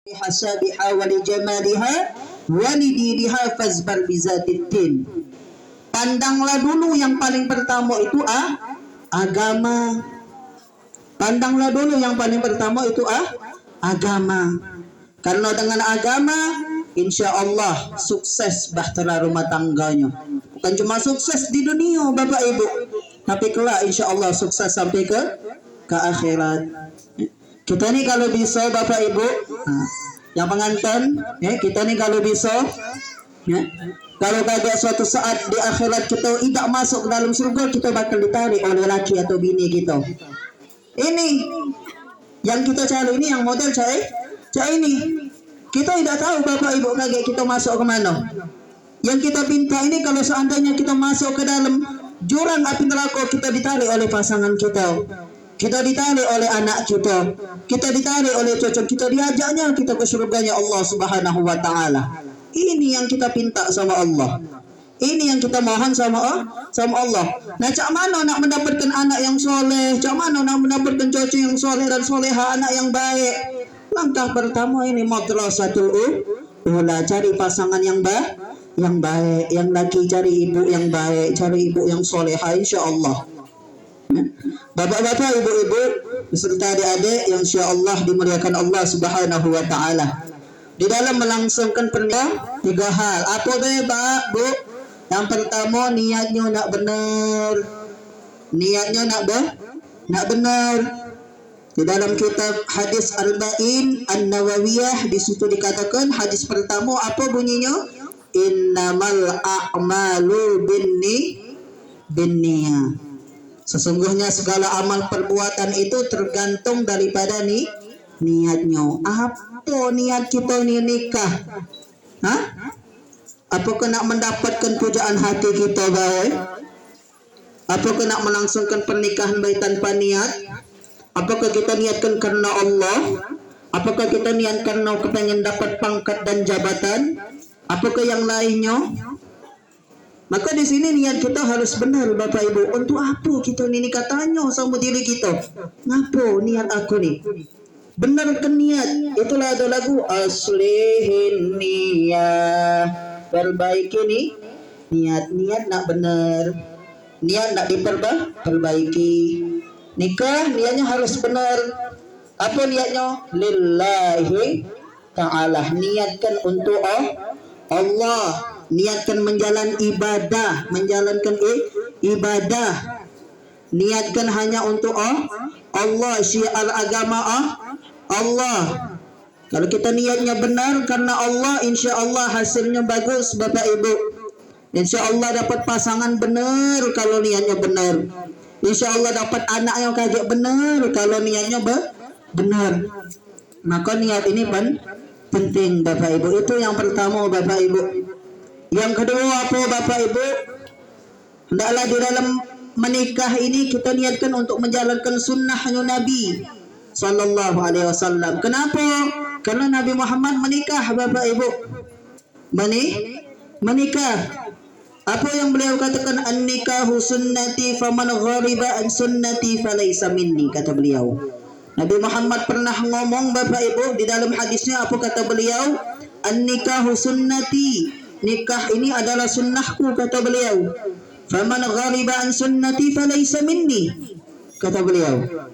hasabiha wa li jamaliha wa li diniha fazbar bizatiddin. Pandanglah dulu yang paling pertama itu agama. Pandanglah dulu yang paling pertama itu agama. Karena dengan agama insya Allah sukses bahtera rumah tangganya. Bukan cuma sukses di dunia Bapak Ibu, tapi kelak insya Allah sukses sampai ke akhirat. Kita nih kalau bisa Bapak Ibu, yang pengantin, kita nih kalau bisa, kalau kagak suatu saat di akhirat kita tidak masuk ke dalam surga, kita bakal ditarik oleh laki atau bini kita. Ini yang kita cari, ini yang model cari ini. Kita tidak tahu Bapak Ibu kagak kita masuk ke mana. Yang kita pinta ini kalau seandainya kita masuk ke dalam jurang api neraka, kita ditarik oleh pasangan kita. Kita ditarik oleh anak kita ditarik oleh cucu kita, diajaknya kita ke surganya Allah Subhanahu wa taala. Ini yang kita pinta sama Allah. Ini yang kita mohon sama Allah. Nah, cak mana nak mendapatkan anak yang soleh? Cak mana nak mendapatkan cucu yang soleh dan soleha, anak yang baik? Langkah pertama ini madrasatul ula, cari pasangan yang baik, yang laki cari ibu yang baik, cari ibu yang soleha insyaallah. Bapak-bapak, ibu-ibu beserta adik-adik yang insyaallah dimuliakan Allah Subhanahu wa taala. Di dalam melangsungkan pernikahan 3 hal. Apa deh, Pak, Bu? Yang pertama, niatnya nak benar. Niatnya nak benar. Di dalam kitab hadis Arba'in An-Nawawiyah di situ dikatakan hadis pertama apa bunyinya? Innamal a'malu binniyah. Sesungguhnya segala amal perbuatan itu tergantung daripada niatnya. Apa niat kita ini nikah? Apakah nak mendapatkan pujaan hati kita baik? Apakah nak melangsungkan pernikahan baik tanpa niat? Apakah kita niatkan karena Allah? Apakah kita niat karena kepengen dapat pangkat dan jabatan? Apakah yang lainnya? Maka di sini niat kita harus benar Bapak Ibu. Untuk apa kita ini katanya sama diri kita? Ngapa niat aku nih? Benarkan niat. Itulah ada lagu aslihin niyah. Perbaiki nih niat nak benar. Niat nak diperbaiki. Nikah niatnya harus benar. Apa niatnya? Lillahi ta'ala. Niatkan untuk Allah. Niatkan menjalankan ibadah. Niatkan hanya untuk Allah. Syiar agama Allah. Kalau kita niatnya benar karena Allah, insya Allah hasilnya bagus Bapak Ibu. Insya Allah dapat pasangan benar kalau niatnya benar. Insya Allah dapat anak yang kagak benar kalau niatnya benar. Maka niat ini penting Bapak Ibu. Itu yang pertama Bapak Ibu. Yang kedua apa Bapak Ibu? Hendaklah di dalam menikah ini kita niatkan untuk menjalankan sunnahnya Nabi Sallallahu Alaihi Wasallam. Kenapa? Karena Nabi Muhammad menikah Bapak Ibu. Menikah. Apa yang beliau katakan, an-nikahu sunnati faman ghariba an sunnati falaysa minni, kata beliau. Nabi Muhammad pernah ngomong Bapak Ibu di dalam hadisnya, apa kata beliau? An-nikahu sunnati, nikah ini adalah sunnahku, kata beliau. Faman ghariba an sunnati falaysa minni, kata beliau.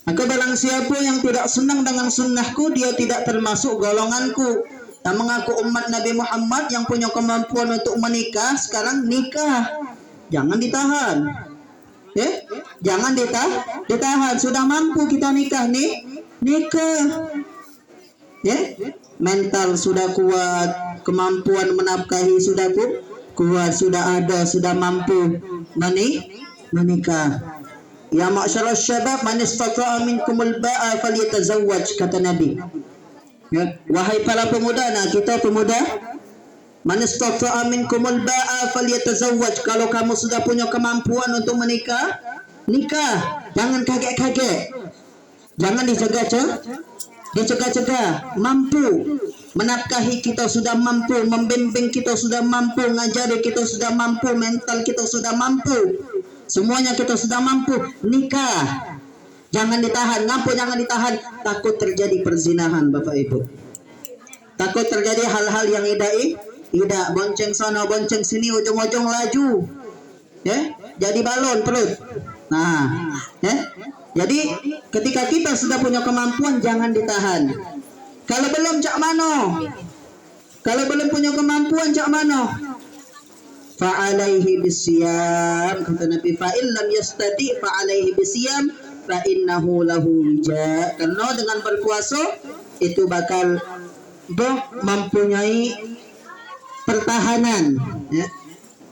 Maka barang siapa yang tidak senang dengan sunnahku, dia tidak termasuk golonganku. Yang mengaku umat Nabi Muhammad yang punya kemampuan untuk menikah, sekarang nikah. Jangan ditahan. Jangan ditahan. Sudah mampu kita nikah nikah. Mental sudah kuat, kemampuan menafkahi sudah kuat, sudah ada, sudah mampu menikah. Ya ma'syaras syabab man istata'a minkumul ba'a falyatazawwaj, kata Nabi. Wahai para pemuda, kita pemuda, man istata'a minkumul ba'a falyatazawwaj. Kalau kamu sudah punya kemampuan untuk menikah, nikah. Jangan kaget-kaget. Jangan dicegah-cegah. Mampu menafkahi kita sudah mampu, membimbing kita sudah mampu, ngajari kita sudah mampu, mental kita sudah mampu. Semuanya kita sudah mampu, nikah. Jangan ditahan. Ngapa jangan ditahan? Takut terjadi perzinahan, Bapak Ibu. Takut terjadi hal-hal yang tidak bonceng sana bonceng sini, ujung-ujung laju, ya, jadi balon perut. Nah, ya, jadi ketika kita sudah punya kemampuan jangan ditahan. Kalau belum cak mano, kalau belum punya kemampuan cak mano, fa'alaihi bisyam, kata Nabi, fa'il lam yastati fa'alaihi bisyam fa innahu lahu wija. Karena dengan berpuasa itu bakal mempunyai pertahanan, ya.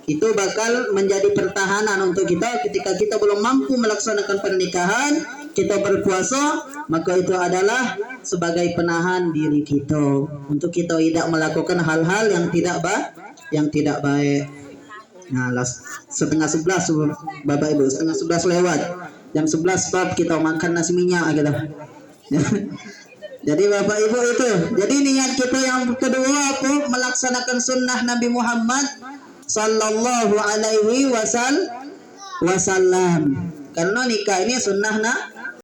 Itu bakal menjadi pertahanan untuk kita ketika kita belum mampu melaksanakan pernikahan, kita berpuasa, maka itu adalah sebagai penahan diri kita untuk kita tidak melakukan hal-hal yang tidak baik. Nah, setengah 11 Bapak Ibu, setengah 11 lewat. Jam 11 bab kita makan nasi minyak gitu. Jadi Bapak Ibu itu. Jadi niat kita yang kedua apa? Melaksanakan sunnah Nabi Muhammad sallallahu alaihi wasallam. Karena nikah ini sunnah